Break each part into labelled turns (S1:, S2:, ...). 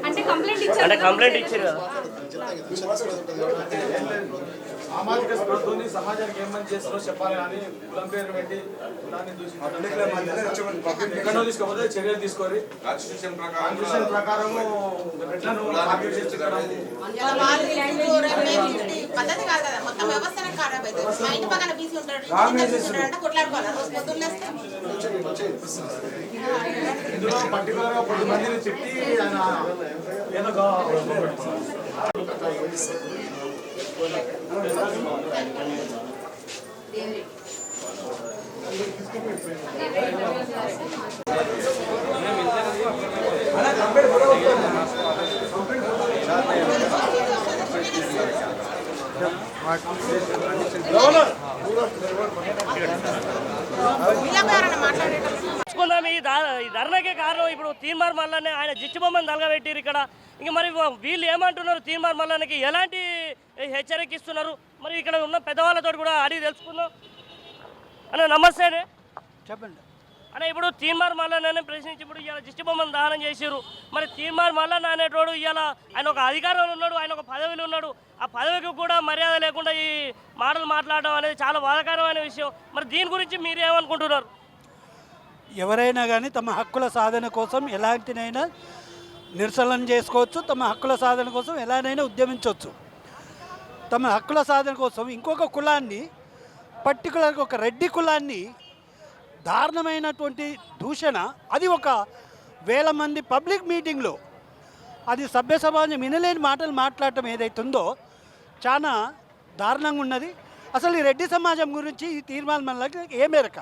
S1: అంటే కంప్లైంట్ ఇచ్చారు కదా
S2: సామాజిక స్పృహతోని సమాజానికి ఏం మంచి చేస్తారో చెప్పాలి కానీ కులం పేరు పెట్టి కులాన్ని ఎక్కడో తీసుకోకపోతే చర్యలు తీసుకోరి కాన్స్టిట్యూషన్ ప్రకారము
S3: పద్ధతి కాదు కదా, మొత్తం వ్యవస్థనే ఖరాబ్ అవుతుంది. మా ఇంటి పక్కన బీసీ ఉంటాడు కొట్లాడుకోవాలి రోజు పొద్దున్న
S2: ఇందులో పర్టికులర్ గా 10 మందిని తిట్టి ఆయన ఏదో
S1: ఈ ధర్నాకే కారణం ఇప్పుడు తీన్మార్ మల్లనే ఆయన జిచ్చిబొమ్మని తలగబెట్టిరు ఇక్కడ. ఇంక మరి వీళ్ళు ఏమంటున్నారు, తీన్మార్ మల్లన్నకి ఎలాంటి హెచ్చరిక ఇస్తున్నారు? మరి ఇక్కడ ఉన్న పెద్దవాళ్ళతో కూడా అడిగి తెలుసుకుందాం. అన్న నమస్తే.
S4: చెప్పండి
S1: అన్న, ఇప్పుడు తీన్మార్ మల్లన్నని ప్రశ్నించి ఇప్పుడు ఇలా జిచ్చిబొమ్మను దహనం చేసారు. మరి తీన్మార్ మల్లన్న అనేటోడు ఇలా ఆయన ఒక అధికారంలో ఉన్నాడు, ఆయన ఒక పదవిలో ఉన్నాడు. ఆ పదవికి కూడా మర్యాద లేకుండా ఈ మాటలు మాట్లాడడం అనేది చాలా బాధాకరమైన విషయం. మరి దీని గురించి మీరు ఏమనుకుంటున్నారు?
S4: ఎవరైనా కానీ తమ హక్కుల సాధన కోసం ఎలాంటినైనా నిరసనలు చేసుకోవచ్చు, తమ హక్కుల సాధన కోసం ఎలానైనా ఉద్యమించవచ్చు. తమ హక్కుల సాధన కోసం ఇంకొక కులాన్ని, పర్టికులర్గా ఒక రెడ్డి కులాన్ని దారుణమైనటువంటి దూషణ, అది ఒక వేల మంది పబ్లిక్ మీటింగ్లో అది సభ్య సమాజం వినలేని మాటలు మాట్లాడటం ఏదైతుందో చాలా దారుణంగా ఉన్నది. అసలు ఈ రెడ్డి సమాజం గురించి ఈ తీర్మానం వల్ల ఏ మేరక,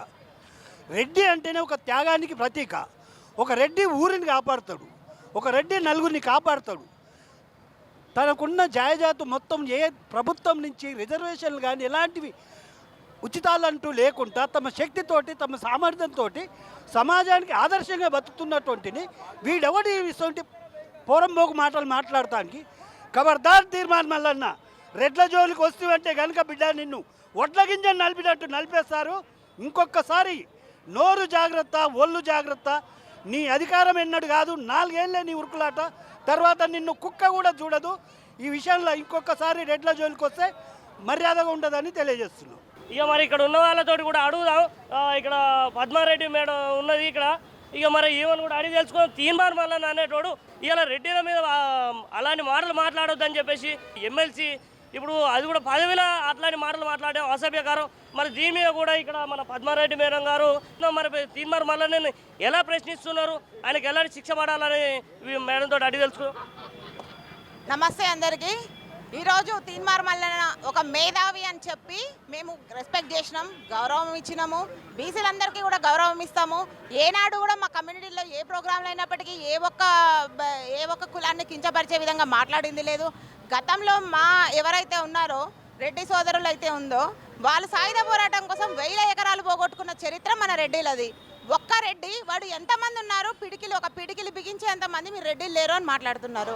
S4: రెడ్డి అంటేనే ఒక త్యాగానికి ప్రతీక. ఒక రెడ్డి ఊరిని కాపాడుతాడు, ఒక రెడ్డి నలుగురిని కాపాడుతాడు. తనకున్న జాయజాతు మొత్తం ఏ ప్రభుత్వం నుంచి రిజర్వేషన్లు కానీ ఎలాంటివి ఉచితాలంటూ లేకుండా తమ శక్తితోటి తమ సామర్థ్యంతో సమాజానికి ఆదర్శంగా బతుకుతున్నటువంటిని వీడెవడి ఇటువంటి పోరంబోకు మాటలు మాట్లాడటానికి ఖబర్దార్ తీర్మానం మల్లన్న. రెడ్ల జోలికి వస్తువంటే కనుక బిడ్డ నిన్ను ఒడ్ల గింజను నలిపినట్టు నలిపేస్తారు. ఇంకొకసారి నోరు జాగ్రత్త, ఒళ్ళు జాగ్రత్త. నీ అధికారం ఎన్నడు కాదు, 4 ఏళ్ళే నీ ఉరుకులాట, తర్వాత నిన్ను కుక్క కూడా చూడదు. ఈ విషయంలో ఇంకొకసారి రెడ్ల జోలికి వస్తే మర్యాదగా ఉండదని తెలియజేస్తున్నాం.
S1: ఇక మరి ఇక్కడ ఉన్న వాళ్ళతోటి కూడా అడుగుదాం. ఇక్కడ పద్మారెడ్డి మేడం ఉన్నది ఇక్కడ. ఇక మరి ఏమని కూడా అడిగి తెలుసుకుందాం. తీన్మార్ మల్లన్న అనేటోడు ఇలా రెడ్డిల మీద అలాంటి మాటలు మాట్లాడొద్దని చెప్పేసి ఎమ్మెల్సీ ఇప్పుడు అది కూడా పదవిలో అట్లాంటి మాటలు మాట్లాడడం అసభ్యకరం. మరి దీని మీద కూడా ఇక్కడ మన పద్మారెడ్డి మేడం గారు మరి తీన్మార్ మల్లన్నని ఎలా ప్రశ్నిస్తున్నారు, ఆయనకి ఎలాంటి శిక్ష పడాలని మేడంతో అడిగి తెలుసుకుందాం.
S3: నమస్తే అందరికీ. ఈరోజు తీన్మార్ మల్లన్న ఒక మేధావి అని చెప్పి మేము రెస్పెక్ట్ చేసినాం, గౌరవం ఇచ్చినాము. బీసీలందరికీ కూడా గౌరవం ఇస్తాము. ఏనాడు కూడా మా కమ్యూనిటీలో ఏ ప్రోగ్రాంలు అయినప్పటికీ ఏ ఒక్క కులాన్ని కించపరిచే విధంగా మాట్లాడింది లేదు. గతంలో మా ఎవరైతే ఉన్నారో రెడ్డి సోదరులు అయితే ఉందో వాళ్ళు సాయుధ పోరాటం కోసం 1000 ఎకరాలు పోగొట్టుకున్న చరిత్ర మన రెడ్డిలది. ఒక్క రెడ్డి వాడు ఎంతమంది ఉన్నారు, ఒక పిడికిలి బిగించేంతమంది మీరు రెడ్డిలు లేరు అని మాట్లాడుతున్నారు.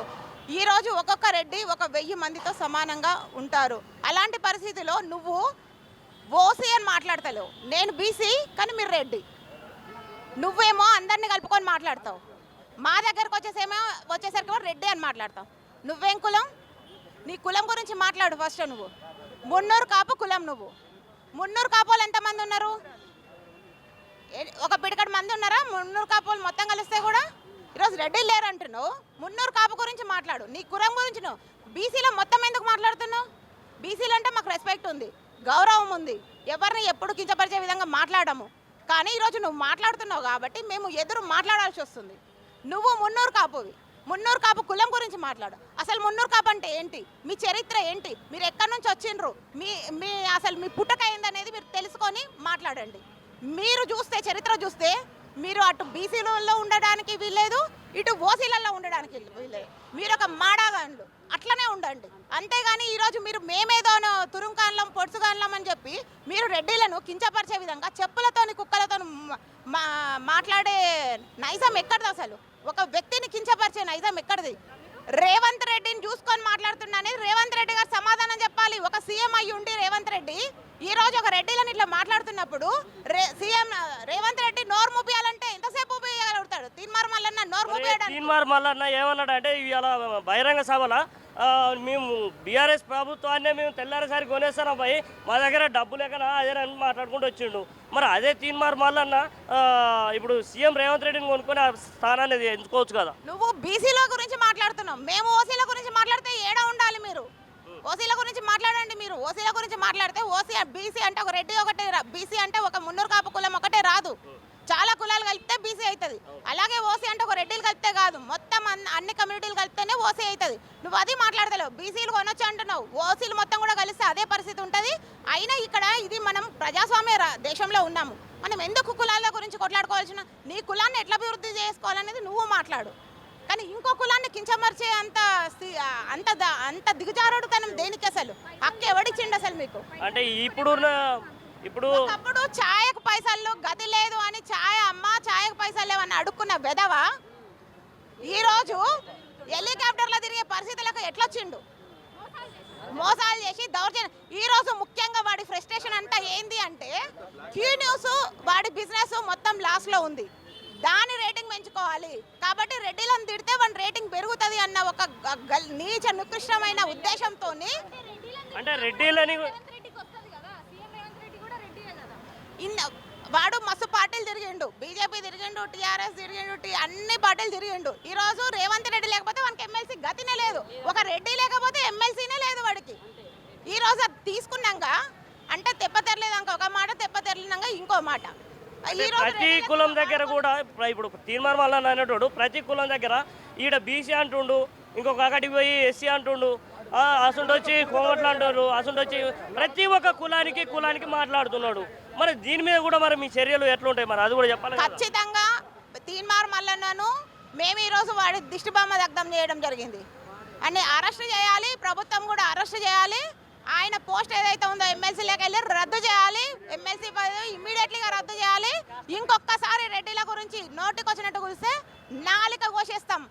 S3: ఈరోజు ఒక్కొక్క రెడ్డి 1000 మందితో సమానంగా ఉంటారు. అలాంటి పరిస్థితిలో నువ్వు ఓసీ అని మాట్లాడతలేవు. నేను బీసీ కానీ మీరు రెడ్డి. నువ్వేమో అందరినీ కలుపుకొని మాట్లాడతావు. మా దగ్గరకు వచ్చేసరికి రెడ్డి అని మాట్లాడతావు. నువ్వేం కులం? నీ కులం గురించి మాట్లాడు ఫస్ట్. నువ్వు మున్నూరు కాపు కులం. నువ్వు మున్నూరు కాపులు ఎంతమంది ఉన్నారు? ఒక పిడికడ మంది ఉన్నారా? మున్నూరు కాపులు మొత్తం కలిస్తే కూడా ఈరోజు రెడ్డిలు లేరు అంటున్నావు. మున్నూరు కాపు గురించి మాట్లాడు. నీ కులం గురించి నువ్వు బీసీలో మొత్తం ఎందుకు మాట్లాడుతున్నావు? బీసీలు అంటే మాకు రెస్పెక్ట్ ఉంది, గౌరవం ఉంది, ఎవరిని ఎప్పుడు కించపరిచే విధంగా మాట్లాడము. కానీ ఈరోజు నువ్వు మాట్లాడుతున్నావు కాబట్టి మేము ఎదురు మాట్లాడాల్సి వస్తుంది. నువ్వు మున్నూరు కాపువి, మున్నూరు కాపు కులం గురించి మాట్లాడు. అసలు మున్నూరు కాపు అంటే ఏంటి? మీ చరిత్ర ఏంటి? మీరు ఎక్కడి నుంచి వచ్చిండ్రు? అసలు మీ పుట్టక ఏందనేది మీరు తెలుసుకొని మాట్లాడండి. మీరు చూస్తే చరిత్ర చూస్తే మీరు అటు బీసీలలో ఉండడానికి వీల్లేదు, ఇటు ఓసీలలో ఉండడానికి వీల్లేదు. మీరు ఒక మాడాగాన్లు అట్లనే ఉండండి. అంతేగాని ఈరోజు మీరు మేమేదో తురుంకాన్లం పొడుచుగాన్లం అని చెప్పి మీరు రెడ్డిలను కించపరిచే విధంగా చెప్పులతోని కుక్కలతో మాట్లాడే నైజం ఎక్కడిది? అసలు ఒక వ్యక్తిని కించపరిచే నైజం ఎక్కడిది? రేవంత్ రెడ్డిని చూసుకొని మాట్లాడుతున్నా అనేది రేవంత్ రెడ్డి గారు సమాధానం చెప్పాలి. ఒక సీఎం అయ్యి ఉండి రేవంత్ రెడ్డి ఈరోజు ఒక రెడ్డిలను ఇట్లా మాట్లాడుతున్నప్పుడు సీఎం రేవంత్ రెడ్డి నోరు మూపియాలంటే ఎంతసేపు మూపియగలుగుతాడు? తీన్మార్ మల్లన్న నోరు మూపియాడు.
S1: తీన్మార్ మల్లన్న ఏమన్నాడంటే ఇవాళ బహిరంగ సభలో మేము బీఆర్ఎస్ ప్రభుత్వాన్నే మేము తెల్లారిసారి కొనేస్తాం పోయి, మా దగ్గర డబ్బు లేకనా అదే అని మాట్లాడుకుంటూ వచ్చిండు. మరి అదే తీన్మార్ మల్లన్న ఇప్పుడు సీఎం రేవంత్ రెడ్డిని కొనుక్కొని ఆ స్థానాన్ని ఎంచుకోవచ్చు కదా.
S3: నువ్వు బీసీల గురించి మాట్లాడుతున్నావు, మేము ఓసీల గురించి మాట్లాడితే ఏడా ఉండాలి? మీరు ఓసీల గురించి మాట్లాడండి. మీరు ఓసీల గురించి మాట్లాడితే బీసీ అంటే ఒక రెడ్డి ఒకటే, బీసీ అంటే ఒక మున్నూరు కాపు కులం ఒకటే రాదు, చాలా కులాలు కలిపితే బీసీ అవుతుంది. అలాగే ఓసీ అంటే ఒక రెడ్డిలు కలిపితే కాదు, మొత్తం అన్ని కమ్యూనిటీలు కలిపితేనే ఓసీ అవుతుంది. నువ్వు అది మాట్లాడతలేవు. బీసీలు కొనొచ్చు అంటున్నావు, ఓసీలు మొత్తం కూడా కలిస్తే అదే పరిస్థితి ఉంటుంది. అయినా ఇక్కడ ఇది మనం ప్రజాస్వామ్య దేశంలో ఉన్నాము. మనం ఎందుకు కులాల గురించి కొట్లాడుకోవాల్సిన? నీ కులాన్ని ఎట్లా అభివృద్ధి చేసుకోవాలనేది నువ్వు మాట్లాడు. కానీ ఇంకో కులాన్ని కించమర్చే అంత దిగజారుడుతనం దేనికి? అసలు హక్కు ఎవడిచ్చిండు అసలు మీకు?
S1: అంటే ఇప్పుడు
S3: అప్పుడు ఛాయకు పైసలు గది లేదు అని ఛాయకు పైసలు లేవని అడుక్కున్న వెధవ ఈరోజు హెలికాప్టర్లో తిరిగే పరిస్థితులకు ఎట్లొచ్చిండు? మోసాలు చేసి దౌర్జన్యం. ఈరోజు ముఖ్యంగా వాడి ఫ్రస్ట్రేషన్ అంతా ఏంది అంటే క్యూ న్యూస్ వాడి బిజినెస్ మొత్తం లాస్లో ఉంది, దాని రేటింగ్ పెంచుకోవాలి కాబట్టి రెడ్డిలను తిడితే వాడి రేటింగ్ పెరుగుతుంది అన్న ఒక నీచ నికృష్టమైన ఉద్దేశంతో
S1: అంటే రెడ్డిలని
S3: వాడు మస్తు పార్టీలు తిరిగిండు, బీజేపీ తిరిగిండు, టీఆర్ఎస్ తిరిగిండు, అన్ని పార్టీలు తిరిగిండు. ఈరోజు రేవంత్ రెడ్డి లేకపోతే వానికి ఎమ్మెల్సీ గతినే లేదు, ఒక రెడ్డి లేకపోతే ఎమ్మెల్సీనే లేదు వాడికి. తెరిలినాక అంటే తెప్పతెరలేదాక ఒక మాట, తెప్పతెరలినాక ఇంకో మాట. ఈ రోజు
S1: ప్రతి కులం దగ్గర కూడా ఇప్పుడు తీర్మానం వల్ల అనేటోడు ప్రతి కులం దగ్గర ఈడ బీసీ అంటుండు, ఇంకొక అక్కడికి పోయి ఎస్సీ అంటుండు, అసలు వచ్చి కోమట్లు అంటారు, అసలు వచ్చి ప్రతి ఒక్క కులానికి మాట్లాడుతున్నాడు. మరి దీని మీద కూడా మరి మీ చర్యలు ఎట్లుంటాయి మరి అది కూడా చెప్పాలి.
S3: ఖచ్చితంగా తీన్మార్ మల్లన్నను మేము ఈరోజు వాడి దిష్టిబొమ్మ దగ్ధం చేయడం జరిగింది. అని అరెస్ట్ చేయాలి, ప్రభుత్వం కూడా అరెస్ట్ చేయాలి. ఆయన పోస్ట్ ఏదైతే ఉందో ఎమ్మెల్సీలోకి వెళ్ళి రద్దు చేయాలి, ఎమ్మెల్సీ పదవి ఇమ్మీడియట్లీగా రద్దు చేయాలి. ఇంకొకసారి రెడ్డిల గురించి నోటికి వచ్చినట్టు కూరిస్తే నాలిక కోసేస్తాం.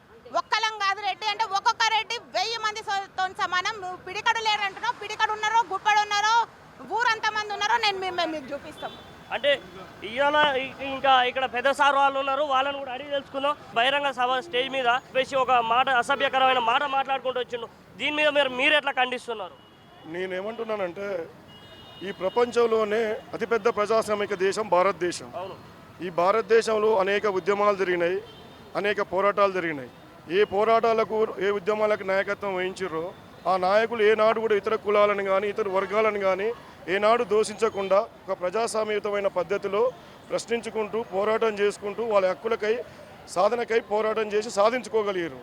S3: ఒక్కలం కాదు రెడ్డి అంటే ఒక్కొక్క రెడ్డి 1000 మందితో సమానం. నువ్వు పిడికడు లేరంటున్నావు, పిడికడు ఉన్నారో గుప్పడు ఉన్నారో ఊరంత మంది ఉన్నారో మేము మీకు చూపిస్తాం.
S1: అంటే ఇవాళ ఇంకా ఇక్కడ పెద్ద సార్ వాళ్ళు ఉన్నారు, వాళ్ళని కూడా అడిగి తెలుసుకుందాం. బహిరంగ సభ స్టేజ్ మీద వేసి ఒక మాట అసభ్యకరమైన మాట మాట్లాడుకుంటూ వచ్చిండు. దీని మీద మీరు ఎట్లా ఖండిస్తున్నారు?
S5: నేనేమంటున్నానంటే ఈ ప్రపంచంలోనే అతిపెద్ద ప్రజాస్వామిక దేశం భారతదేశం.
S1: అవును,
S5: ఈ భారతదేశంలో అనేక ఉద్యమాలు జరిగినాయి, అనేక పోరాటాలు జరిగినాయి. ఏ పోరాటాలకు ఏ ఉద్యమాలకు నాయకత్వం వహించారో ఆ నాయకులు ఏనాడు కూడా ఇతర కులాలను కానీ ఇతర వర్గాలను కానీ ఏనాడు దూషించకుండా ఒక ప్రజాస్వామ్యయుతమైన పద్ధతిలో ప్రశ్నించుకుంటూ పోరాటం చేసుకుంటూ వాళ్ళ హక్కులకై సాధనకై పోరాటం చేసి సాధించుకోగలిగారు.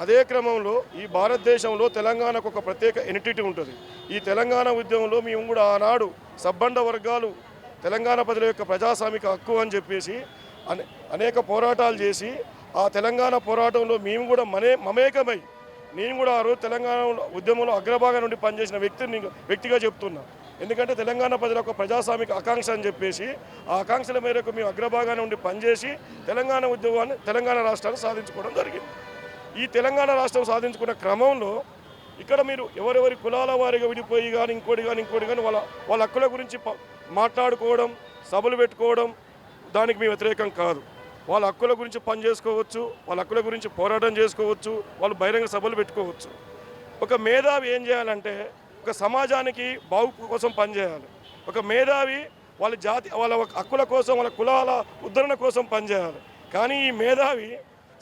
S5: అదే క్రమంలో ఈ భారతదేశంలో తెలంగాణకు ఒక ప్రత్యేక ఎన్టిటీ ఉంటుంది. ఈ తెలంగాణ ఉద్యమంలో మేము కూడా ఆనాడు సబ్బండ వర్గాలు తెలంగాణ ప్రజల యొక్క ప్రజాస్వామిక హక్కు అని చెప్పేసి అనేక పోరాటాలు చేసి ఆ తెలంగాణ పోరాటంలో మేము కూడా మమేకమై నేను కూడా ఆ రోజు తెలంగాణ ఉద్యమంలో అగ్రభాగం నుండి పనిచేసిన వ్యక్తిగా చెప్తున్నా. ఎందుకంటే తెలంగాణ ప్రజల యొక్క ప్రజాస్వామిక ఆకాంక్ష అని చెప్పేసి ఆ ఆకాంక్షల మేరకు మేము అగ్రభాగం నుండి పనిచేసి తెలంగాణ ఉద్యమాన్ని తెలంగాణ రాష్ట్రాన్ని సాధించుకోవడం జరిగింది. ఈ తెలంగాణ రాష్ట్రం సాధించుకున్న క్రమంలో ఇక్కడ మీరు ఎవరెవరి కులాల వారిగా విడిపోయి కానీ ఇంకోటి కానీ వాళ్ళ హక్కుల గురించి మాట్లాడుకోవడం, సభలు పెట్టుకోవడం దానికి మేము వ్యతిరేకం కాదు. వాళ్ళ హక్కుల గురించి పని చేసుకోవచ్చు, వాళ్ళ హక్కుల గురించి పోరాటం చేసుకోవచ్చు, వాళ్ళు బహిరంగ సభలు పెట్టుకోవచ్చు. ఒక మేధావి ఏం చేయాలంటే ఒక సమాజానికి బాగు కోసం పనిచేయాలి. ఒక మేధావి వాళ్ళ హక్కుల కోసం వాళ్ళ కులాల ఉద్ధరణ కోసం పనిచేయాలి. కానీ ఈ మేధావి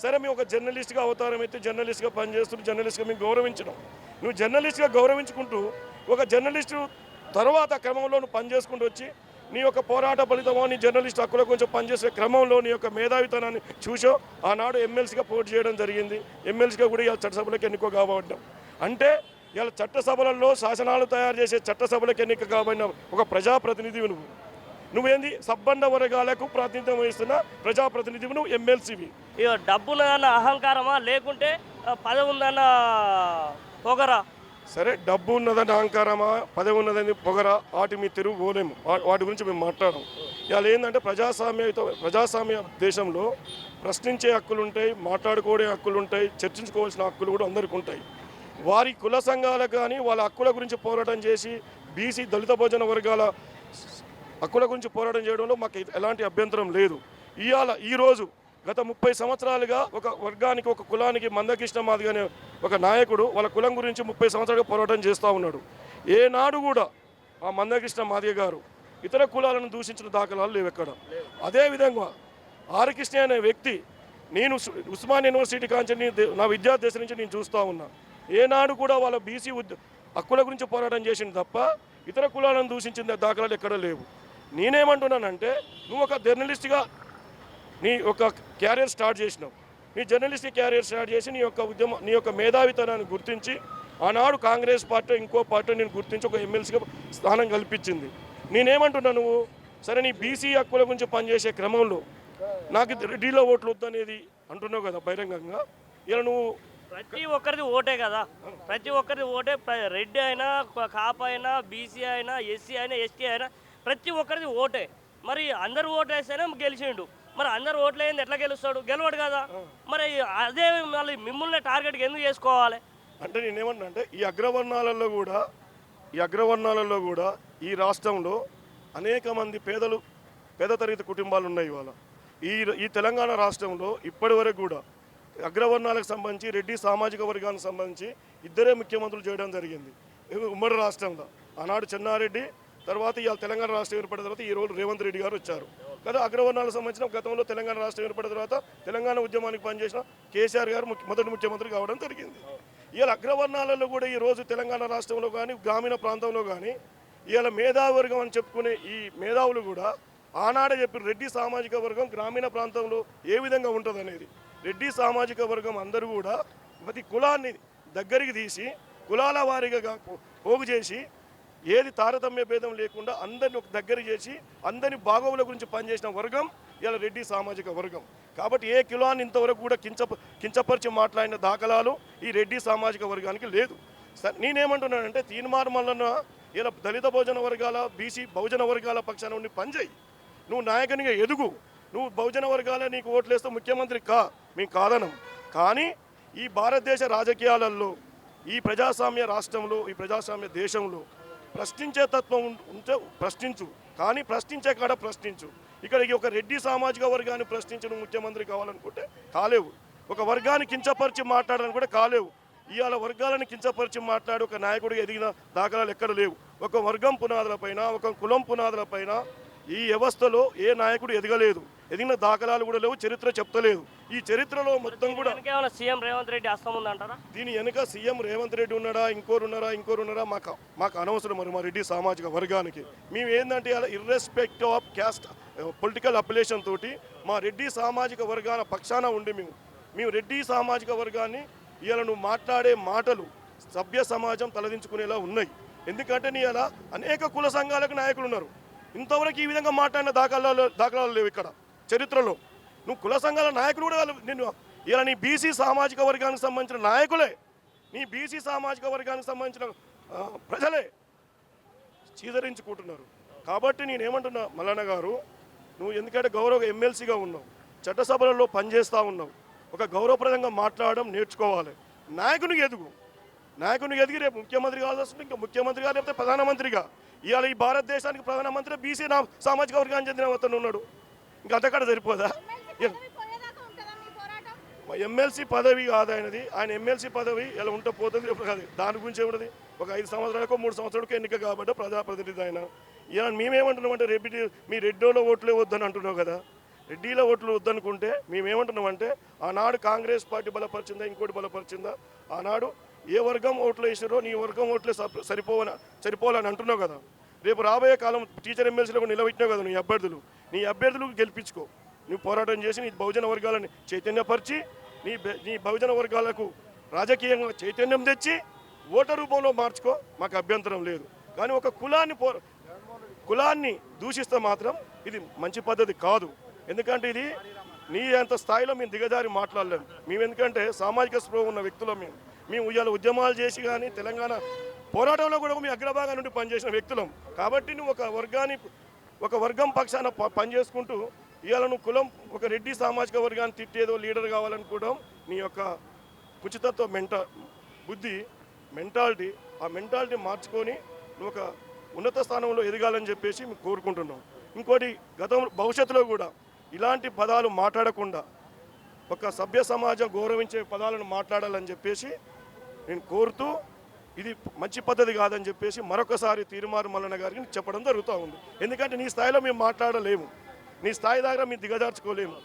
S5: సరే మేము ఒక జర్నలిస్ట్గా అవతారం అయితే జర్నలిస్ట్గా పనిచేస్తూ జర్నలిస్ట్గా మేము గౌరవించడం, నువ్వు జర్నలిస్ట్గా గౌరవించుకుంటూ ఒక జర్నలిస్టు తర్వాత క్రమంలో నువ్వు పనిచేసుకుంటూ వచ్చి నీ యొక్క పోరాట ఫలితమో నీ జర్నలిస్ట్ హక్కుల గురించి పనిచేసే క్రమంలో నీ యొక్క మేధావితనాన్ని చూసో ఆనాడు ఎమ్మెల్సీగా పోటీ చేయడం జరిగింది. ఎమ్మెల్సీగా కూడా ఇలా చట్టసభలకు ఎన్నిక కాబడ్డాం. అంటే ఇలా చట్టసభలలో శాసనాలు తయారు చేసే చట్టసభలకు ఎన్నిక కాబడిన ఒక ప్రజాప్రతినిధివి నువ్వేంది సబ్బండ వర్గాలకు ప్రాతినిధ్యం వహిస్తున్న ప్రజాప్రతినిధివి, నువ్వు ఎమ్మెల్సీవి.
S1: ఇక డబ్బున్నదన్న అహంకారమా లేకుంటే పదవి ఉందన్న పొగరా?
S5: సరే, డబ్బు ఉన్నదని అహంకారమా, పదవి ఉన్నదని పొగరా, వాటి మీ తిరుగు పోలేము, వాటి గురించి మేము మాట్లాడము. ఇవాళ ఏంటంటే ప్రజాస్వామ్య దేశంలో ప్రశ్నించే హక్కులు ఉంటాయి, మాట్లాడుకోవడే హక్కులు ఉంటాయి, చర్చించుకోవాల్సిన హక్కులు కూడా అందరికీ ఉంటాయి. వారి కుల సంఘాలకు కానీ వాళ్ళ హక్కుల గురించి పోరాటం చేసి బీసీ దళిత భోజన వర్గాల హక్కుల గురించి పోరాటం చేయడంలో మాకు ఎలాంటి అభ్యంతరం లేదు. ఈరోజు గత 30 సంవత్సరాలుగా ఒక వర్గానికి ఒక కులానికి మందకృష్ణ మాదిగ అనే ఒక నాయకుడు వాళ్ళ కులం గురించి 30 సంవత్సరాలుగా పోరాటం చేస్తూ ఉన్నాడు. ఏనాడు కూడా ఆ మందకృష్ణ మాదిగ గారు ఇతర కులాలను దూషించిన దాఖలాలు లేవు ఎక్కడ. అదేవిధంగా ఆర్కృష్ణ అనే వ్యక్తి నేను ఉస్మాన్ యూనివర్సిటీ కాంచి నా విద్యార్థి దశ నుంచి నేను చూస్తూ ఉన్నా, ఏనాడు కూడా వాళ్ళ బీసీ హక్కుల గురించి పోరాటం చేసింది తప్ప ఇతర కులాలను దూషించిన దాఖలాలు ఎక్కడ లేవు. నేనేమంటున్నానంటే నువ్వు ఒక జర్నలిస్ట్గా నీ యొక్క క్యారియర్ స్టార్ట్ చేసినావు, నీ జర్నలిస్ట్ క్యారియర్ స్టార్ట్ చేసి నీ యొక్క మేధావితనాన్ని గుర్తించి ఆనాడు కాంగ్రెస్ పార్టీ ఇంకో పార్టీ నేను గుర్తించి ఒక ఎమ్మెల్సీగా స్థానం కల్పించింది. నేనేమంటున్నా, నువ్వు సరే నీ బీసీ హక్కుల గురించి పనిచేసే క్రమంలో నాకు రెడ్డిలో ఓట్లు వద్దనేది అంటున్నావు కదా బహిరంగంగా. ఇలా నువ్వు
S1: ప్రతి ఒక్కరిది ఓటే కదా, ప్రతి ఒక్కరిది ఓటే. రెడ్డి అయినా, కాపు అయినా, బీసీ అయినా, ఎస్సీ అయినా, ఎస్టీ అయినా ప్రతి ఒక్కరిది ఓటే. మరి అందరు ఓటు వేస్తేనే గెలిచిండు, మరి అందరు ఓట్లు వేయండి ఎట్లా గెలుస్తాడు? గెలవడు కదా. మరి అదే మళ్ళీ మిమ్మల్ని టార్గెట్గా ఎందుకు చేసుకోవాలి
S5: అంటే నేనేమన్నా అంటే ఈ అగ్రవర్ణాలలో కూడా ఈ రాష్ట్రంలో అనేక మంది పేద తరగతి కుటుంబాలు ఉన్నాయి. ఇవాళ ఈ తెలంగాణ రాష్ట్రంలో ఇప్పటి వరకు కూడా అగ్రవర్ణాలకు సంబంధించి రెడ్డి సామాజిక వర్గానికి సంబంధించి 2 ముఖ్యమంత్రులు చేయడం జరిగింది ఉమ్మడి రాష్ట్రంలో. ఆనాడు చెన్నారెడ్డి, తర్వాత ఇవాళ తెలంగాణ రాష్ట్రం ఏర్పడిన తర్వాత ఈ రోజు రేవంత్ రెడ్డి గారు వచ్చారు కదా. అగ్రవర్ణాలకు సంబంధించిన గతంలో తెలంగాణ రాష్ట్రం ఏర్పడిన తర్వాత తెలంగాణ ఉద్యమానికి పనిచేసిన కేసీఆర్ గారు మొదటి ముఖ్యమంత్రి కావడం జరిగింది. ఇవాళ అగ్రవర్ణాలలో కూడా ఈరోజు తెలంగాణ రాష్ట్రంలో కానీ గ్రామీణ ప్రాంతంలో కానీ ఇవాళ మేధావర్గం అని చెప్పుకునే ఈ మేధావులు కూడా ఆనాడే చెప్పి రెడ్డి సామాజిక వర్గం గ్రామీణ ప్రాంతంలో ఏ విధంగా ఉంటుంది అనేది. రెడ్డి సామాజిక వర్గం అందరూ కూడా ప్రతి కులాన్ని దగ్గరికి తీసి కులాల వారీగా పోగు చేసి ఏది తారతమ్య భేదం లేకుండా అందరిని ఒక దగ్గర చేసి అందరిని బాగోగుల గురించి పనిచేసిన వర్గం ఇలా రెడ్డి సామాజిక వర్గం. కాబట్టి ఏ కులాన్ని ఇంతవరకు కూడా కించపరిచి మాట్లాడిన దాఖలాలు ఈ రెడ్డి సామాజిక వర్గానికి లేదు. నేనేమంటున్నానంటే తీన్మార్ మల్లన్న ఇలా దళిత బహుజన వర్గాల బీసీ బహుజన వర్గాల పక్షాన ఉండి పనిచేయి, నువ్వు నాయకునిగా ఎదుగు, నువ్వు బహుజన వర్గాల నీకు ఓట్లేస్తే ముఖ్యమంత్రి మేము కాదనం. కానీ ఈ భారతదేశ రాజకీయాలలో ఈ ప్రజాస్వామ్య రాష్ట్రంలో ఈ ప్రజాస్వామ్య దేశంలో ప్రశ్నించే తత్వం ఉంటే ప్రశ్నించు, కానీ ప్రశ్నించే కాడ ప్రశ్నించు. ఇక్కడ ఒక రెడ్డి సామాజిక వర్గాన్ని ప్రశ్నించిన ముఖ్యమంత్రి కావాలనుకుంటే కాలేవు, ఒక వర్గాన్ని కించపరిచి మాట్లాడాలని కూడా కాలేవు. ఇవాళ వర్గాలను కించపరిచి మాట్లాడి ఒక నాయకుడిగా ఎదిగిన దాఖలాలు ఎక్కడ లేవు. ఒక వర్గం పునాదులపైన ఒక కులం పునాదులపైన ఈ వ్యవస్థలో ఏ నాయకుడు ఎదగలేదు, ఎదిగిన దాఖలాలు కూడా లేవు, చరిత్ర చెప్తలేదు. ఈ చరిత్రలో మొత్తం కూడా
S1: సీఎం రేవంత్ రెడ్డి హస్తం ఉందంటారా?
S5: దీని వెనుక సీఎం రేవంత్ రెడ్డి ఉన్నాడా ఇంకోరున్నారా మాకు అనవసరం. మరి మా రెడ్డి సామాజిక వర్గానికి మేము ఏంటంటే ఇలా irrespective of caste political application తోటి మా రెడ్డి సామాజిక వర్గాల పక్షాన ఉండి మేము రెడ్డి సామాజిక వర్గాన్ని ఇలా నువ్వు మాట్లాడే మాటలు సభ్య సమాజం తలదించుకునేలా ఉన్నాయి. ఎందుకంటే నీ అలా అనేక కుల సంఘాలకు నాయకులు ఉన్నారు, ఇంతవరకు ఈ విధంగా మాట్లాడిన దాఖలాలు లేవు ఇక్కడ చరిత్రలో. నువ్వు కుల సంఘాల నాయకులు కూడా నేను ఇలా నీ బీసీ సామాజిక వర్గానికి సంబంధించిన నాయకులే, నీ బీసీ సామాజిక వర్గానికి సంబంధించిన ప్రజలే చీదరించుకుంటున్నారు. కాబట్టి నేనేమంటున్నా మల్లన్న గారు, నువ్వు ఎందుకంటే గౌరవ ఎమ్మెల్సీగా ఉన్నావు, చట్టసభలలో పనిచేస్తూ ఉన్నావు, ఒక గౌరవప్రదంగా మాట్లాడడం నేర్చుకోవాలి. నాయకునికి ఎదిగి రేపు ముఖ్యమంత్రి కావాల్సి వస్తుంది, ఇంకా ముఖ్యమంత్రిగా లేకపోతే ప్రధానమంత్రిగా. ఇవాళ ఈ భారతదేశానికి ప్రధానమంత్రి బీసీ సామాజిక వర్గానికి చెందిన అతను ఉన్నాడు, ఇంకా అంతకాడ సరిపోదా? ఎమ్మెల్సీ పదవి కాదు ఆయనది, ఆయన ఎమ్మెల్సీ పదవి ఎలా ఉంటే పోతుంది కాదు, దాని గురించి ఏముంటుంది. ఒక 5 సంవత్సరాలకో 3 సంవత్సరాలకో ఎన్నిక కాబట్టి ప్రజాప్రతినిధి ఆయన. ఇలా మేమేమంటున్నామంటే మీ రెడ్డిలో ఓట్లే వద్దని అంటున్నావు కదా. రెడ్డిలో ఓట్లు వద్దనుకుంటే మేమేమంటున్నామంటే ఆనాడు కాంగ్రెస్ పార్టీ బలపరిచిందా ఇంకోటి బలపరిచిందా? ఆనాడు ఏ వర్గం ఓట్లు వేసారో నీ వర్గం ఓట్లే సరిపోవాలని అంటున్నావు కదా. రేపు రాబోయే కాలం టీచర్ ఎమ్మెల్సీలో నిలబెట్టినావు కదా నీ అభ్యర్థులు గెలిపించుకో. నువ్వు పోరాటం చేసి నీ బహుజన వర్గాలని చైతన్యపరిచి నీ బహుజన వర్గాలకు రాజకీయంగా చైతన్యం తెచ్చి ఓటర్ రూపంలో మార్చుకో, మాకు అభ్యంతరం లేదు. కానీ ఒక కులాన్ని దూషిస్తే మాత్రం ఇది మంచి పద్ధతి కాదు. ఎందుకంటే ఇది నీ అంత స్థాయిలో మేము దిగజారి మాట్లాడలేము. మేము ఎందుకంటే సామాజిక స్పృహ ఉన్న వ్యక్తులం. మేము ఇవాళ ఉద్యమాలు చేసి కానీ తెలంగాణ పోరాటంలో కూడా మీ అగ్రభాగం నుండి పనిచేసిన వ్యక్తులం. కాబట్టి నువ్వు ఒక వర్గం పక్షాన పనిచేసుకుంటూ ఇవాళ నువ్వు కులం ఒక రెడ్డి సామాజిక వర్గాన్ని తిట్టేదో లీడర్ కావాలనుకోవడం నీ యొక్క ఉచితత్వ మెంటాలిటీ ఆ మెంటాలిటీ మార్చుకొని నువ్వు ఒక ఉన్నత స్థానంలో ఎదగాలని చెప్పేసి మేము కోరుకుంటున్నాం. ఇంకోటి భవిష్యత్తులో కూడా ఇలాంటి పదాలు మాట్లాడకుండా ఒక సభ్య సమాజం గౌరవించే పదాలను మాట్లాడాలని చెప్పేసి నేను కోరుతూ, ఇది మంచి పద్ధతి కాదని చెప్పేసి మరొకసారి తీన్మార్ మల్లన్న గారికి చెప్పడం జరుగుతూ ఉంది. ఎందుకంటే నీ స్థాయిలో మేము మాట్లాడలేము, నీ స్థాయి దగ్గర మేము దిగజార్చుకోలేము.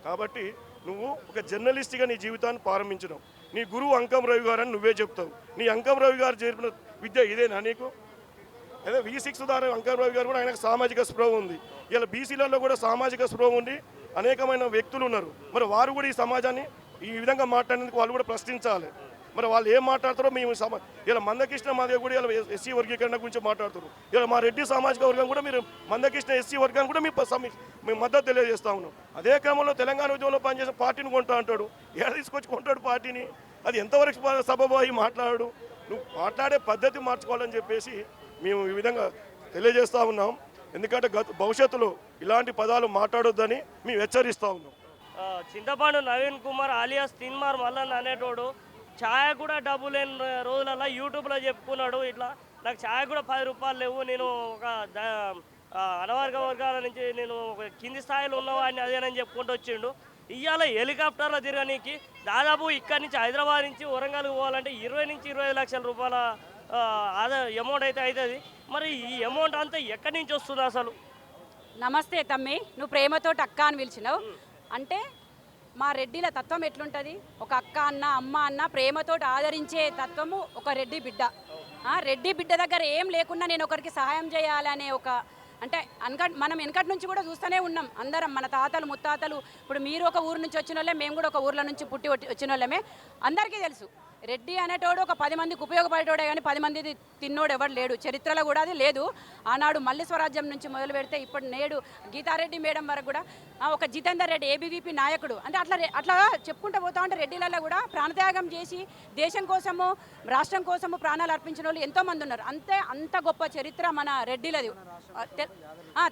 S5: కాబట్టి నువ్వు ఒక జర్నలిస్ట్గా నీ జీవితాన్ని ప్రారంభించడం, నీ గురువు అంకం రవి గారు అని నువ్వే చెప్తావు. నీ అంకం రవి గారు చేరిన విద్య ఇదేనా నీకు? అదే V6 ద్వారా అంకం రవి గారు కూడా ఆయనకు సామాజిక స్పృహ ఉంది. ఇలా బీసీలలో కూడా సామాజిక స్పృహ ఉండి అనేకమైన వ్యక్తులు ఉన్నారు. మరి వారు కూడా ఈ సమాజాన్ని ఈ విధంగా మాట్లాడేందుకు వాళ్ళు కూడా ప్రశ్నించాలి. మరి వాళ్ళు ఏం మాట్లాడతారో మేము ఇలా మందకృష్ణ మాదేవి కూడా ఇలా ఎస్సీ వర్గీకరణ గురించి మాట్లాడుతారు. ఇలా మా రెడ్డి సామాజిక వర్గం కూడా మీరు మందకృష్ణ ఎస్సీ వర్గాన్ని కూడా మేము మద్దతు తెలియజేస్తా ఉన్నాం. అదే క్రమంలో తెలంగాణ ఉద్యమంలో పనిచేసిన పార్టీని కొంటా అంటాడు, ఏడ తీసుకొచ్చి కొంటాడు పార్టీని? అది ఎంతవరకు సభపోయి మాట్లాడు? నువ్వు మాట్లాడే పద్ధతి మార్చుకోవాలని చెప్పేసి మేము ఈ విధంగా తెలియజేస్తూ ఉన్నాం. ఎందుకంటే భవిష్యత్తులో ఇలాంటి పదాలు మాట్లాడొద్దని మేము హెచ్చరిస్తూ ఉన్నాం.
S1: చింతపండు నవీన్ కుమార్ ఆలియాస్ తీన్మార్ మల్లన్న అనేటోడు ఛాయ కూడా డబ్బు లేని రోజులలో యూట్యూబ్లో చెప్పుకున్నాడు, ఇట్లా నాకు ఛాయ కూడా 10 రూపాయలు లేవు, నేను ఒక అనవర్గ వర్గాల నుంచి నేను ఒక కింది స్థాయిలో ఉన్నవాడిని అదేనని చెప్పుకుంటూ వచ్చిండు. ఇవాళ హెలికాప్టర్లో తిరగడానికి దాదాపు ఇక్కడి నుంచి హైదరాబాద్ నుంచి వరంగల్కి పోవాలంటే 20 నుంచి 25 లక్షల రూపాయల అమౌంట్ అయితే అవుతుంది. మరి ఈ అమౌంట్ అంతా ఎక్కడి నుంచి వస్తుంది అసలు?
S6: నమస్తే తమ్మి, నువ్వు ప్రేమతో అక్క అని పిలిచినావు అంటే మా రెడ్డిల తత్వం ఎట్లుంటుంది? ఒక అక్క అన్న అమ్మ అన్న ప్రేమతో ఆదరించే తత్వము ఒక రెడ్డి బిడ్డ. రెడ్డి బిడ్డ దగ్గర ఏం లేకున్నా నేను ఒకరికి సహాయం చేయాలనే ఒక అంటే మనం వెనకటి నుంచి కూడా చూస్తూనే ఉన్నాం అందరం, మన తాతలు ముత్తాతలు. ఇప్పుడు మీరు ఒక ఊరు నుంచి వచ్చిన వాళ్ళే, మేము కూడా ఒక ఊర్ల నుంచి పుట్టి వచ్చిన వాళ్ళమే. అందరికీ తెలుసు రెడ్డి అనేటోడు ఒక 10 మందికి ఉపయోగపడేటోడే కానీ 10 మంది తిన్నోడు ఎవరు లేడు. చరిత్రలో కూడా అది లేదు. ఆనాడు మల్లి స్వరాజ్యం నుంచి మొదలు పెడితే ఇప్పుడు నేడు గీతారెడ్డి మేడం వరకు కూడా ఒక జితేందర్ రెడ్డి ఏబీవీపీ నాయకుడు అంటే అట్లా చెప్పుకుంటూ పోతా ఉంటే రెడ్డిలలో కూడా ప్రాణత్యాగం చేసి దేశం కోసము రాష్ట్రం కోసము ప్రాణాలు అర్పించిన వాళ్ళు ఎంతోమంది ఉన్నారు. అంత గొప్ప చరిత్ర మన రెడ్డిలది.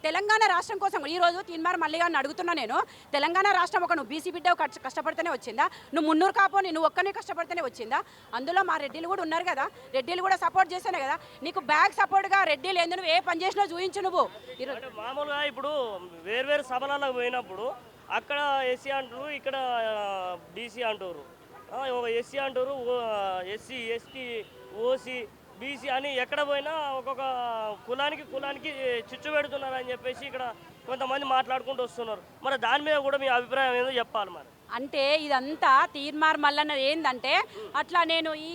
S6: తెలంగాణ రాష్ట్రం కోసం ఈరోజు తీన్మార్ మల్లి గారిని అడుగుతున్నా నేను, తెలంగాణ రాష్ట్రం ఒక నువ్వు బీసీ బిడ్డ కష్టపడితేనే వచ్చిందా? నువ్వు మున్నూరు కాపోని నువ్వు ఒక్కనే కష్టపడితేనే వచ్చిందా? అందులో మా రెడ్డిలు కూడా ఉన్నారు కదా, రెడ్డిలు కూడా సపోర్ట్ చేస్తేనే కదా నీకు బ్యాక్ సపోర్ట్గా రెడ్డిలు ఎందుకు నువ్వు ఏ పని చేసినా చూపించు నువ్వు.
S1: అంటే మామూలుగా ఇప్పుడు వేర్వేరు సభలలో పోయినప్పుడు అక్కడ ఎస్సీ అంటారు, ఇక్కడ బీసీ అంటారు, ఎస్సీ అంటారు, ఎస్సీ ఎస్టీ ఓసీ బీసీ అని ఎక్కడ పోయినా ఒక్కొక్క కులానికి చిచ్చు పెడుతున్నారని చెప్పేసి ఇక్కడ కొంతమంది మాట్లాడుకుంటూ వస్తున్నారు. మరి దాని మీద కూడా మీ అభిప్రాయం ఏదో చెప్పాలి మరి.
S6: అంటే ఇదంతా తీర్మార్ మల్లన్నది ఏంటంటే అట్లా నేను ఈ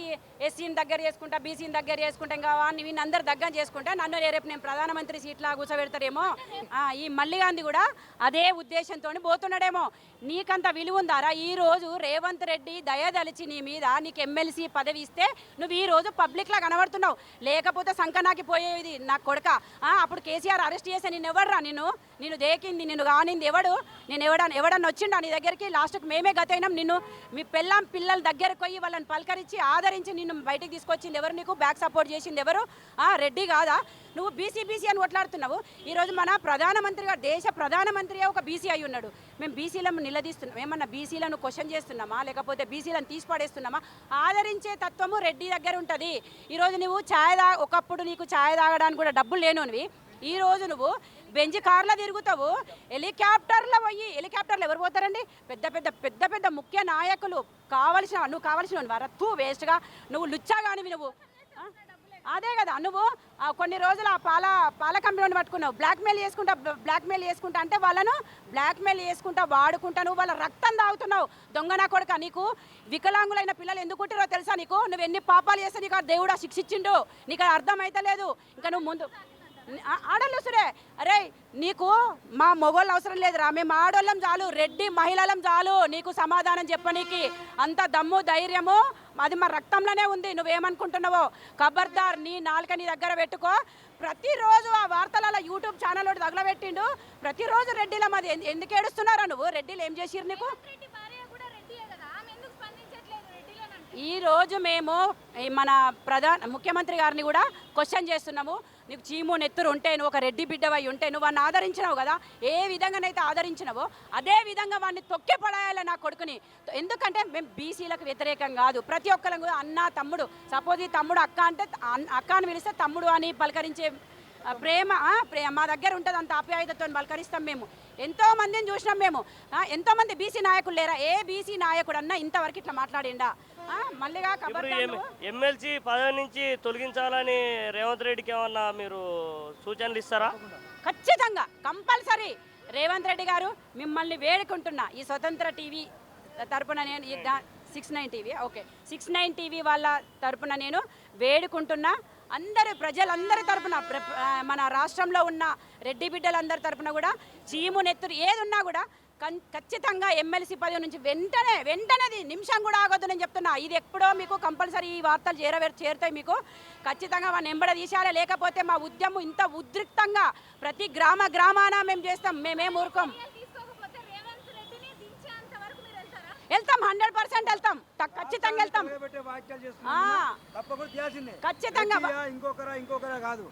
S6: ఎస్సీని దగ్గర చేసుకుంటా, బీసీని దగ్గర చేసుకుంటా, ఇంకా వీళ్ళని అందరు దగ్గర చేసుకుంటా నన్ను రేపు నేను ప్రధానమంత్రి సీట్లా కూర్చోబెడతారేమో. ఈ మల్లి గాంధీ కూడా అదే ఉద్దేశంతో పోతున్నాడేమో. నీకంత విలువ ఉందారా? ఈరోజు రేవంత్ రెడ్డి దయదలిచి నీ మీద నీకు ఎమ్మెల్సీ పదవి ఇస్తే నువ్వు ఈరోజు పబ్లిక్లా కనబడుతున్నావు. లేకపోతే సంకనాకి పోయేది నా కొడక. అప్పుడు కేసీఆర్ అరెస్ట్ చేస్తే నేను ఎవడరా? నిన్ను దేకింది నిన్ను కానింది ఎవడు? నేను ఎవడన్నా వచ్చిండా నీ దగ్గరికి? లాస్ట్కి మేమే గతైనాం. నిన్ను మీ పిల్లల దగ్గరకు పోయి వాళ్ళని పలకరించి ఆదరించి నిన్ను బయటికి తీసుకొచ్చింది ఎవరు? నీకు బ్యాక్ సపోర్ట్ చేసింది ఎవరు? రెడ్డి కాదా? నువ్వు బీసీ అని కొట్లాడుతున్నావు. ఈరోజు మన ప్రధానమంత్రిగా దేశ ప్రధానమంత్రి ఒక బీసీ అయి ఉన్నాడు. మేము బీసీలను నిలదీస్తున్నాం. ఏమన్నా బీసీలను క్వశ్చన్ చేస్తున్నామా లేకపోతే బీసీలను తీసిపడేస్తున్నామా? ఆదరించే తత్వము రెడ్డి దగ్గర ఉంటుంది. ఈరోజు నువ్వు ఒకప్పుడు నీకు ఛాయ్ తాగడానికి కూడా డబ్బులు లేనివి, ఈరోజు నువ్వు బెంజ్ కార్లో తిరుగుతావు, హెలికాప్టర్లో ఎవరు పోతారండి? పెద్ద పెద్ద ముఖ్య నాయకులు నువ్వు కావలసిన వరత్తు వేస్ట్గా నువ్వు లుచ్చాగానివి నువ్వు. అదే కదా నువ్వు కొన్ని రోజులు ఆ పాల కంపెనీని పట్టుకున్నావు. బ్లాక్మెయిల్ చేసుకుంటా అంటే వాళ్ళను బ్లాక్మెయిల్ చేసుకుంటా వాడుకుంటా నువ్వు వాళ్ళ రక్తం తాగుతున్నావు. దొంగ నా కొడుక. నీకు వికలాంగులైన పిల్లలు ఎందుకు పుట్టిరో తెలుసా? నువ్వు ఎన్ని పాపాలు చేస్తే నీకు దేవుడా శిక్షించిండు నీకు అర్థం అయితే లేదు. ఇంకా నువ్వు ముందు ఆడలుసురే అరే నీకు మా మొగోళ్ళు అవసరం లేదురా, మేము ఆడోళ్ళం చాలు, రెడ్డి మహిళలం చాలు నీకు సమాధానం చెప్పనీకి. అంత దమ్ము ధైర్యము అది మా రక్తంలోనే ఉంది. నువ్వేమనుకుంటున్నావో ఖబర్దార్, నీ నాలుక నీ దగ్గర పెట్టుకో. ప్రతిరోజు ఆ వార్తలలో యూట్యూబ్ ఛానల్ ఒకటి తగలబెట్టిండు. ప్రతిరోజు రెడ్డిల మాది ఎందుకు ఏడుస్తున్నారా నువ్వు? రెడ్డిలు ఏం చేసిరు నీకు? ఈరోజు మేము మన ముఖ్యమంత్రి గారిని కూడా క్వశ్చన్ చేస్తున్నాము. నీకు చీము నెత్తురు ఉంటే, నువ్వు ఒక రెడ్డి బిడ్డవై ఉంటే నువ్వు వాడిని ఆదరించినావు కదా, ఏ విధంగానైతే ఆదరించినావో అదే విధంగా వాడిని తొక్కి పడేయాలి నా కొడుకుని. ఎందుకంటే మేము బీసీలకు వ్యతిరేకం కాదు. ప్రతి ఒక్కరు కూడా అన్న తమ్ముడు, సపోజ్ ఈ తమ్ముడు అక్క అంటే అక్క అని పిలిస్తే తమ్ముడు అని పలకరించే ప్రేమ మా దగ్గర ఉంటుంది. అంత ఆప్యాయతతో పలకరిస్తాం మేము. ఎంతోమందిని చూసినాం మేము. ఎంతోమంది బీసీ నాయకులు లేరా? ఏ బీసీ నాయకుడు అన్నా ఇంతవరకు ఇట్లా మాట్లాడిండా? మళ్ళీగా
S1: ఎమ్మెల్సీ పదవి నుంచి తొలగించాలని రేవంత్ రెడ్డికి ఏమన్నా మీరు సూచనలు ఇస్తారా?
S6: ఖచ్చితంగా కంపల్సరీ. రేవంత్ రెడ్డి గారు మిమ్మల్ని వేడుకుంటున్నా, ఈ స్వతంత్ర టీవీ తరపున నేను 69 టీవీ 69 టీవీ వాళ్ళ తరపున నేను వేడుకుంటున్నా. ప్రజలందరి తరపున మన రాష్ట్రంలో ఉన్న రెడ్డి బిడ్డలందరి తరపున కూడా చీము నెత్తురు ఏది ఉన్నా కూడా ఖచ్చితంగా ఎమ్మెల్సీ పదవి నుంచి వెంటనే నిమిషం కూడా ఆగొద్దు నేను చెప్తున్నా. ఇది ఎప్పుడో మీకు కంపల్సరీ ఈ వార్తలు చేరుతాయి మీకు. ఖచ్చితంగా మన ఎంబడ తీసేయాలి. లేకపోతే మా ఉద్యమం ఇంత ఉద్రిక్తంగా ప్రతి గ్రామాన మేము చేస్తాం. మేమేం ఊరుకోం. వెళ్తాం, 100% వెళ్తాం, ఖచ్చితంగా వెళ్తాం. ఖచ్చితంగా
S7: ఇంకొకరా కాదు,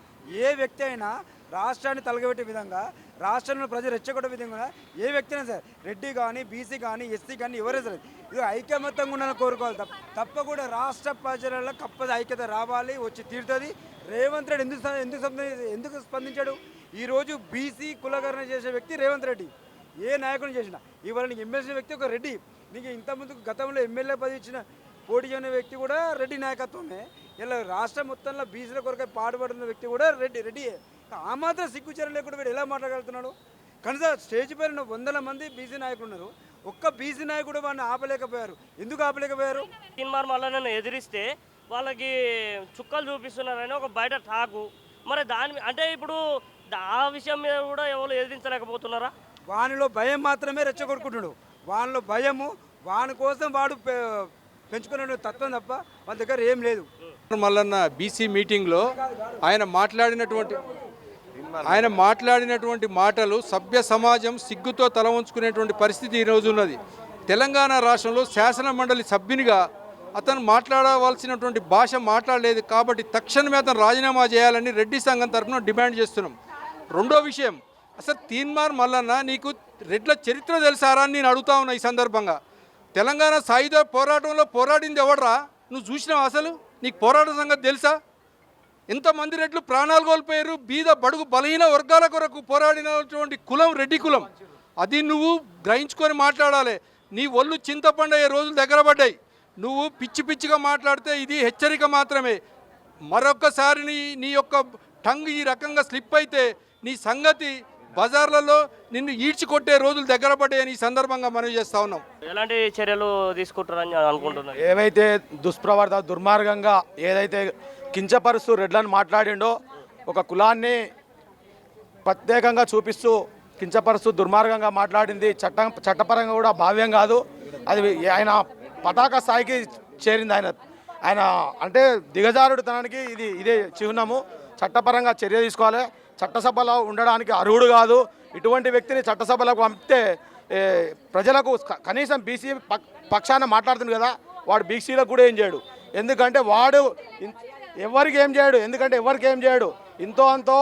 S7: ఏ వ్యక్తి అయినా రాష్ట్రాన్ని తలగబెట్టే విధంగా, రాష్ట్రంలో ప్రజలు రెచ్చగొట్టే విధంగా ఏ వ్యక్తి అయినా సరే, రెడ్డి కానీ బీసీ కానీ ఎస్సీ కానీ ఎవరైనా సరే ఇది ఐకమత్యంగా ఉండాలని కోరుకోవాలి. తప్పకుండా రాష్ట్ర ప్రజలలో ఐక్యత రావాలి, వచ్చి తీరుతుంది. రేవంత్ రెడ్డి ఎందుకు స్పందించాడు? ఈరోజు బీసీ కులకరణ చేసే వ్యక్తి రేవంత్ రెడ్డి. ఏ నాయకుని చేసినా ఇవాళ నీకు ఎమ్మెల్సీ వ్యక్తి ఒక రెడ్డి. నీకు ఇంతకుముందు గతంలో ఎమ్మెల్యే పదవి ఇచ్చిన పోటీ చేయని వ్యక్తి కూడా రెడ్డి నాయకత్వమే. ఇలా రాష్ట్రం మొత్తంలో బీసీల కొరకై పాటుపడుతున్న వ్యక్తి కూడా రెడ్డియే. ఆ మాత్రం సిగ్గుచరం లేకుండా వీడు ఎలా మాట్లాడగలుగుతున్నాడు? కనీసం స్టేజ్ పైన 100 మంది బీసీ నాయకులు ఉన్నారు, ఒక్క బీసీ నాయకుడు వాడిని ఆపలేకపోయారు. ఎందుకు ఆపలేకపోయారు?
S1: తీన్మార్ మల్లన్నను ఎదిరిస్తే వాళ్ళకి చుక్కలు చూపిస్తున్నారని ఒక బయట టాకు. మరి అంటే ఇప్పుడు ఆ విషయం మీద కూడా ఎవరు ఎదిరించలేకపోతున్నారా?
S7: వానిలో భయం మాత్రమే రెచ్చగొట్టుకుంటున్నాడు. వానిలో భయము, వాని కోసం వాడు పెంచుకునే తత్వం తప్ప వాళ్ళ దగ్గర ఏం లేదు.
S8: మల్లన్న బీసీ మీటింగ్లో ఆయన మాట్లాడినటువంటి మాటలు సభ్య సమాజం సిగ్గుతో తల వంచుకునేటువంటి పరిస్థితి ఈరోజు ఉన్నది. తెలంగాణ రాష్ట్రంలో శాసన మండలి సభ్యునిగా అతను మాట్లాడవలసినటువంటి భాష మాట్లాడలేదు కాబట్టి తక్షణమే అతను రాజీనామా చేయాలని రెడ్డి సంఘం తరఫున డిమాండ్ చేస్తున్నాం. రెండో విషయం, అసలు తీన్మార్ మల్లన్న నీకు రెడ్ల చరిత్ర తెలుసారా అని నేను అడుగుతా ఉన్నా ఈ సందర్భంగా. తెలంగాణ సాయుధ పోరాటంలో పోరాడింది ఎవడరా? నువ్వు చూసినావు? అసలు నీకు పోరాట సంగతి తెలుసా? ఎంతమంది రెడ్లు ప్రాణాలు కోల్పోయారు? బీద బడుగు బలహీన వర్గాల కొరకు పోరాడినటువంటి కులం రెడ్డి కులం. అది నువ్వు గ్రహించుకొని మాట్లాడాలి. నీ ఒళ్ళు చింతపండు అయ్యే రోజులు దగ్గర పడ్డాయి. నువ్వు పిచ్చి పిచ్చిగా మాట్లాడితే ఇది హెచ్చరిక మాత్రమే. మరొక్కసారి నీ యొక్క టంగ్ ఈ రకంగా స్లిప్ అయితే నీ సంగతి బజార్లలో నిన్ను ఈడ్చికొట్టే రోజులు దగ్గర పడ్డాయని ఈ సందర్భంగా మనవి చేస్తా ఉన్నాం.
S1: ఎలాంటి చర్యలు తీసుకుంటారని అనుకుంటున్నారు?
S2: ఏవైతే దుర్మార్గంగా ఏదైతే కించపరుస్తూ రెడ్లను మాట్లాడిండో, ఒక కులాన్ని ప్రత్యేకంగా చూపిస్తూ కించపరుస్తూ దుర్మార్గంగా మాట్లాడింది చట్టపరంగా కూడా భావ్యం కాదు. అది ఆయన పతాక స్థాయికి చేరింది. ఆయన అంటే దిగజారుడుతనానికి ఇదే చిహ్నము. చట్టపరంగా చర్య తీసుకోవాలి. చట్టసభలో ఉండడానికి అర్హుడు కాదు. ఇటువంటి వ్యక్తిని చట్టసభలకు పంపితే ప్రజలకు కనీసం బీసీ పక్షాన మాట్లాడుతుంది కదా, వాడు బీసీలకు కూడా ఏం చేయడు. ఎందుకంటే వాడు ఎవరికి ఏం చేయడు. ఇంతో అంతో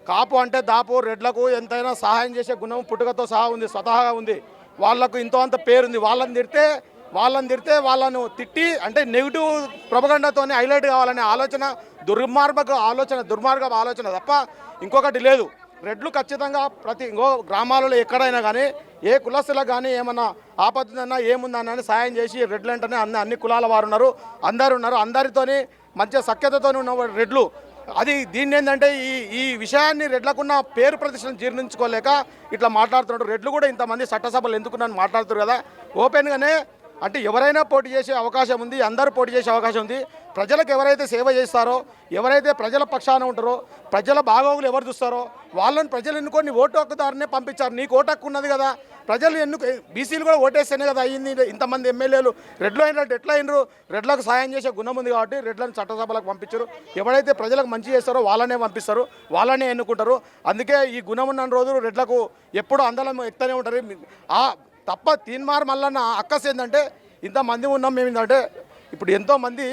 S2: కాపు అంటే దాపు రెడ్లకు ఎంతైనా సహాయం చేసే గుణం పుట్టుకతో సహా ఉంది, స్వతహాగా ఉంది. వాళ్లకు ఇంతో అంత పేరుంది. వాళ్ళని తిడితే వాళ్ళను తిట్టి అంటే నెగిటివ్ ప్రొపగండాతో హైలైట్ కావాలనే ఆలోచన దుర్మార్గ ఆలోచన తప్ప ఇంకొకటి లేదు. రెడ్లు ఖచ్చితంగా ఇంకో గ్రామాలలో ఎక్కడైనా కానీ ఏ కులస్తులకు కానీ ఏమన్నా ఆపత్తుందన్నా ఏముందన్నా సాయం చేసి రెడ్లు అంటేనే అన్ని కులాల వారు ఉన్నారు, అందరితోని మంచిగా సఖ్యతతో ఉన్న రెడ్లు. దీన్ని ఏంటంటే ఈ విషయాన్ని రెడ్లకున్న పేరు ప్రతిష్టను జీర్ణించుకోలేక ఇట్లా మాట్లాడుతున్నాడు. రెడ్లు కూడా ఇంతమంది చట్టసభలు ఎందుకున్నాను మాట్లాడుతారు కదా ఓపెన్గానే. అంటే ఎవరైనా పోటీ చేసే అవకాశం ఉంది, అందరూ పోటీ చేసే అవకాశం ఉంది. ప్రజలకు ఎవరైతే సేవ చేస్తారో, ఎవరైతే ప్రజల పక్షాన ఉంటారో, ప్రజల బాగోగులు ఎవరు చూస్తారో వాళ్ళని ప్రజలు ఎన్నుకొని ఓటు హక్కుదారునే పంపించారు. నీకు ఓటు హక్కు ఉన్నది కదా, ప్రజలు బీసీలు కూడా ఓటేస్తేనే కదా అయ్యింది. ఇంతమంది ఎమ్మెల్యేలు రెడ్లు అయినట్టు ఎట్లా అయినరు? రెడ్లకు సాయం చేసే గుణం ఉంది కాబట్టి రెడ్లను చట్టసభలకు పంపించారు. ఎవరైతే ప్రజలకు మంచి చేస్తారో వాళ్ళనే పంపిస్తారు, వాళ్ళనే ఎన్నుకుంటారు. అందుకే ఈ గుణం ఉన్న రోజులు రెడ్లకు ఎప్పుడూ అందలం ఎత్తనే ఉంటారు. తప్ప తీన్మార్ మల్లన్న అక్కస్ ఏంటంటే ఇంతమంది ఉన్నాం మేము. ఏంటంటే ఇప్పుడు ఎంతోమంది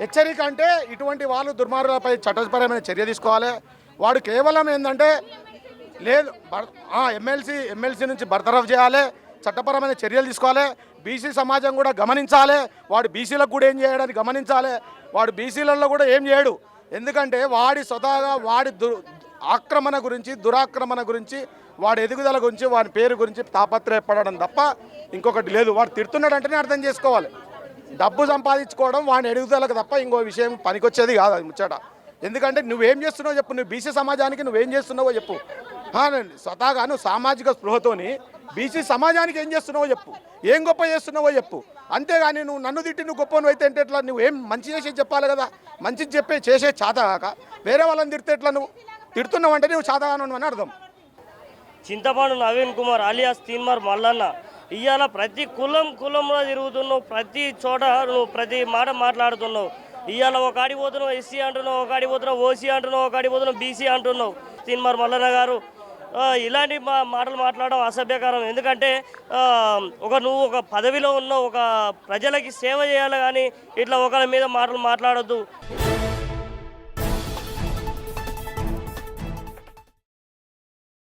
S2: హెచ్చరిక అంటే ఇటువంటి వాళ్ళు దుర్మార్గులపై చట్టపరమైన చర్య తీసుకోవాలి. వాడు కేవలం ఏంటంటే లేదు ఎమ్మెల్సీ నుంచి బర్తరఫ్ చేయాలి, చట్టపరమైన చర్యలు తీసుకోవాలి. బీసీ సమాజం కూడా గమనించాలి. వాడు బీసీలకు కూడా ఏం చేయడానికి గమనించాలి. వాడు బీసీలలో కూడా ఏం చేయడు. ఎందుకంటే వాడి స్వతహాగా వాడి ఆక్రమణ గురించి, దురాక్రమణ గురించి, వాడి ఎదుగుదల గురించి, వాడి పేరు గురించి తాపత్రయపడడం తప్ప ఇంకొకటి లేదు. వాడు తిడుతున్నాడంటేనే అర్థం చేసుకోవాలి. డబ్బు సంపాదించుకోవడం వాడిని ఎదుగుదలకు తప్ప ఇంకో విషయం పనికొచ్చేది కాదు అది ముచ్చట. ఎందుకంటే నువ్వేం చేస్తున్నావో చెప్పు, నువ్వు బీసీ సమాజానికి నువ్వేం చేస్తున్నావో చెప్పు. స్వతహాగా నువ్వు సామాజిక స్పృహతోని బీసీ సమాజానికి ఏం చేస్తున్నావో చెప్పు, ఏం గొప్ప చేస్తున్నావో చెప్పు. అంతేగాని నువ్వు నన్ను తిట్టి నువ్వు గొప్పను అయితే అంటే ఎట్లా? నువ్వేం మంచి చేసేది చెప్పాలి కదా. మంచి చేసే చేతగాక వేరే వాళ్ళని తిడితే ఎట్లా? నువ్వు తిడుతున్నావు అంటే నువ్వు చేతగాను అని అర్థం.
S1: చింతపాడు నవీన్ కుమార్ అలియాస్ తీన్మార్ మల్లన్న ఇవాళ ప్రతి కులంలో తిరుగుతున్నావు, ప్రతి చోట నువ్వు ప్రతి మాట మాట్లాడుతున్నావు. ఇవాళ ఒక ఆడి పోతున్నావు ఎస్సీ అంటున్నావు, ఒక ఆడి పోతున్నావు ఓసీ అంటున్నావు, ఒక ఆడి పోతున్నావు బీసీ అంటున్నావు. తీన్మార్ మల్లన్న గారు ఇలాంటి మాటలు మాట్లాడడం అసభ్యకరం. ఎందుకంటే నువ్వు ఒక పదవిలో ఉన్నావు, ఒక ప్రజలకి సేవ చేయాలి, కానీ ఇట్లా ఒకరి మీద మాటలు మాట్లాడొద్దు.